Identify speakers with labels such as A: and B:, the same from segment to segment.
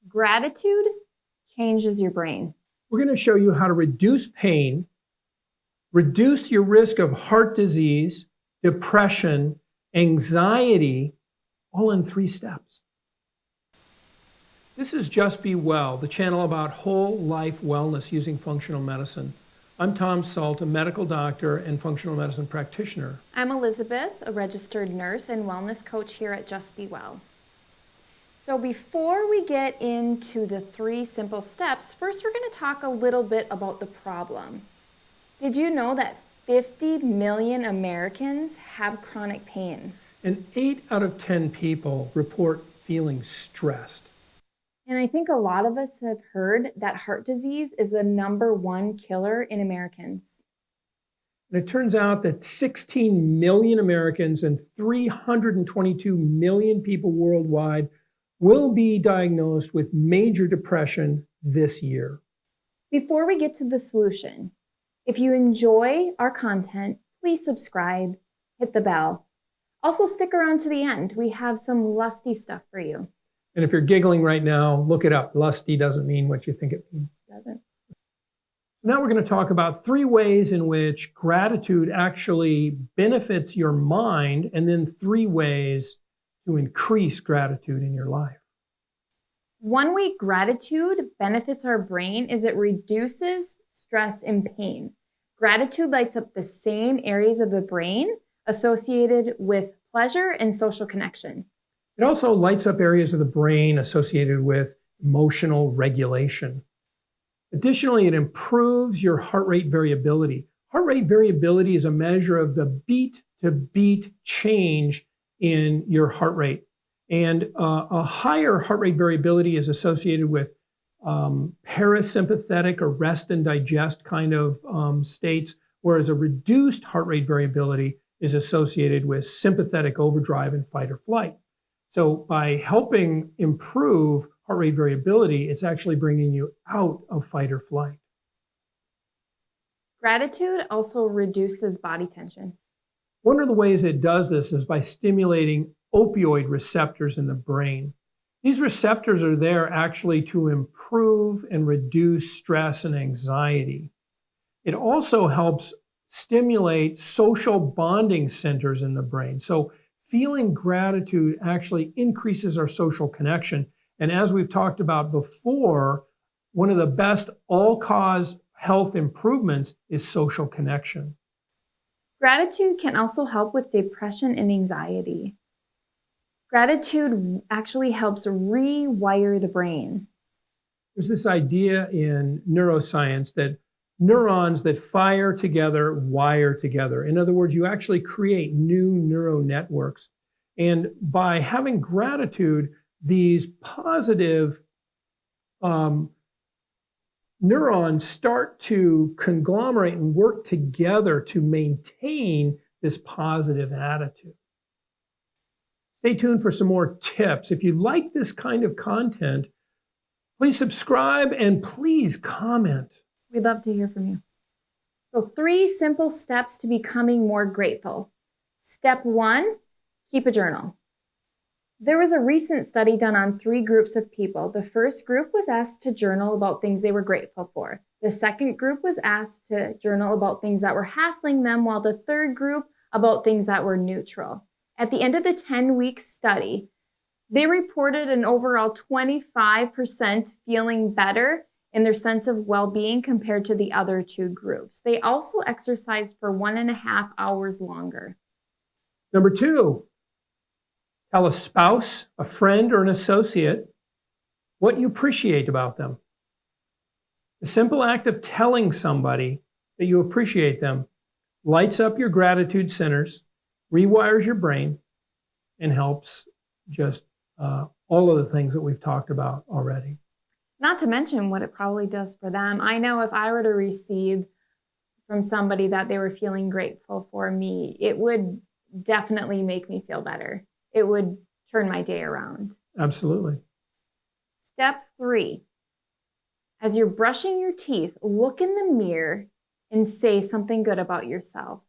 A: Gratitude changes your brain.
B: We're going to show you how to reduce pain, reduce your risk of heart disease, depression, anxiety, all in 3 steps. This is Just Be Well, the channel about whole life wellness using functional medicine. I'm Tom Sult, a medical doctor and functional medicine practitioner.
A: I'm Elizabeth, a registered nurse and wellness coach here at Just Be Well. So before we get into the 3 simple steps, first we're going to talk a little bit about the problem. Did you know that 50 million Americans have chronic pain?
B: And 8 out of 10 people report feeling stressed.
A: And I think a lot of us have heard that heart disease is the #1 killer in Americans.
B: And it turns out that 16 million Americans and 322 million people worldwide will be diagnosed with major depression this year.
A: Before we get to the solution, if you enjoy our content, please subscribe, hit the bell. Also stick around to the end. We have some lusty stuff for you.
B: And if you're giggling right now, look it up. Lusty doesn't mean what you think it means.
A: Doesn't.
B: So now we're going to talk about 3 ways in which gratitude actually benefits your mind, and then 3 ways to increase gratitude in your life.
A: One way gratitude benefits our brain is it reduces stress and pain. Gratitude lights up the same areas of the brain associated with pleasure and social connection.
B: It also lights up areas of the brain associated with emotional regulation. Additionally, it improves your heart rate variability. Heart rate variability is a measure of the beat-to-beat change in your heart rate. And a higher heart rate variability is associated with parasympathetic or rest and digest kind of states, whereas a reduced heart rate variability is associated with sympathetic overdrive and fight or flight. So by helping improve heart rate variability, it's actually bringing you out of fight or flight.
A: Gratitude also reduces body tension.
B: One of the ways it does this is by stimulating opioid receptors in the brain. These receptors are there actually to improve and reduce stress and anxiety. It also helps stimulate social bonding centers in the brain. So feeling gratitude actually increases our social connection. And as we've talked about before, one of the best all-cause health improvements is social connection.
A: Gratitude can also help with depression and anxiety. Gratitude actually helps rewire the brain.
B: There's this idea in neuroscience that neurons that fire together wire together. In other words, you actually create new neural networks. And by having gratitude, these positive neurons start to conglomerate and work together to maintain this positive attitude. Stay tuned for some more tips. If you like this kind of content, please subscribe and please comment.
A: We'd love to hear from you. So 3 simple steps to becoming more grateful. Step 1, keep a journal. There was a recent study done on 3 groups of people. The first group was asked to journal about things they were grateful for. The second group was asked to journal about things that were hassling them, while the third group about things that were neutral. At the end of the 10-week study, they reported an overall 25% feeling better in their sense of well-being compared to the other 2 groups. They also exercised for 1.5 hours longer.
B: Number 2, tell a spouse, a friend, or an associate what you appreciate about them. The simple act of telling somebody that you appreciate them lights up your gratitude centers, rewires your brain, and helps just all of the things that we've talked about already.
A: Not to mention what it probably does for them. I know if I were to receive from somebody that they were feeling grateful for me, it would definitely make me feel better. It would turn my day around.
B: Absolutely.
A: Step 3, as you're brushing your teeth, look in the mirror and say something good about yourself.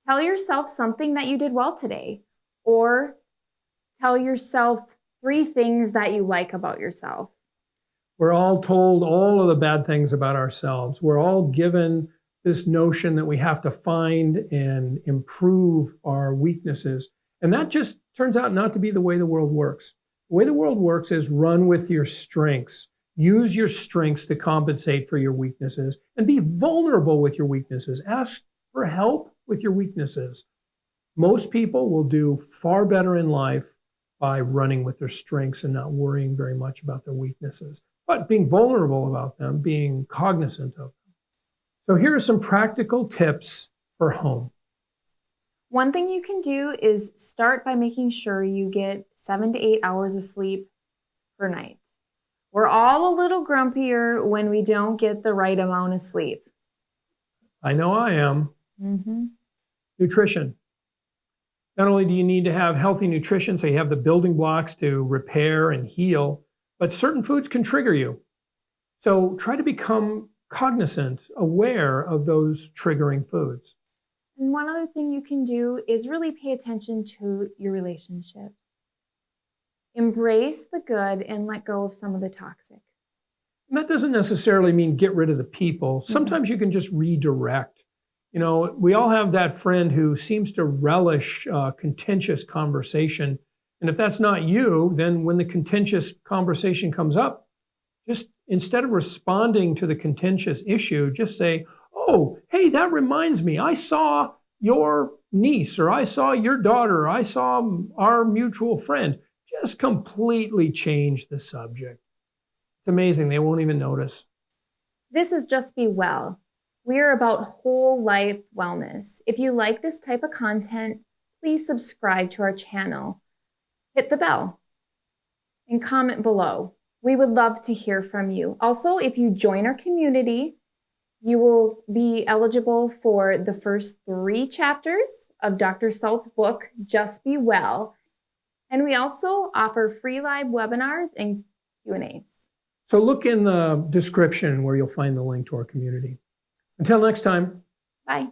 A: Tell yourself something that you did well today, or tell yourself 3 things that you like about yourself.
B: We're all told all of the bad things about ourselves. We're all given this notion that we have to find and improve our weaknesses. And that just turns out not to be the way the world works. The way the world works is run with your strengths. Use your strengths to compensate for your weaknesses and be vulnerable with your weaknesses. Ask for help with your weaknesses. Most people will do far better in life by running with their strengths and not worrying very much about their weaknesses, but being vulnerable about them, being cognizant of them. So here are some practical tips for home.
A: One thing you can do is start by making sure you get 7 to 8 hours of sleep per night. We're all a little grumpier when we don't get the right amount of sleep.
B: I know I am.
A: Mm-hmm.
B: Nutrition. Not only do you need to have healthy nutrition, so you have the building blocks to repair and heal, but certain foods can trigger you. So try to become cognizant, aware of those triggering foods.
A: And one other thing you can do is really pay attention to your relationships. Embrace the good and let go of some of the toxic.
B: And that doesn't necessarily mean get rid of the people. Sometimes you can just redirect. You know, we all have that friend who seems to relish contentious conversation. And if that's not you, then when the contentious conversation comes up, just instead of responding to the contentious issue, just say, oh, hey, that reminds me, I saw your niece, or I saw your daughter, or I saw our mutual friend. Just completely change the subject. It's amazing. They won't even notice.
A: This is Just Be Well. We are about whole life wellness. If you like this type of content, please subscribe to our channel. Hit the bell and comment below. We would love to hear from you. Also, if you join our community, you will be eligible for the first 3 chapters of Dr. Salt's book, Just Be Well. And we also offer free live webinars and Q&As.
B: So look in the description where you'll find the link to our community. Until next time.
A: Bye.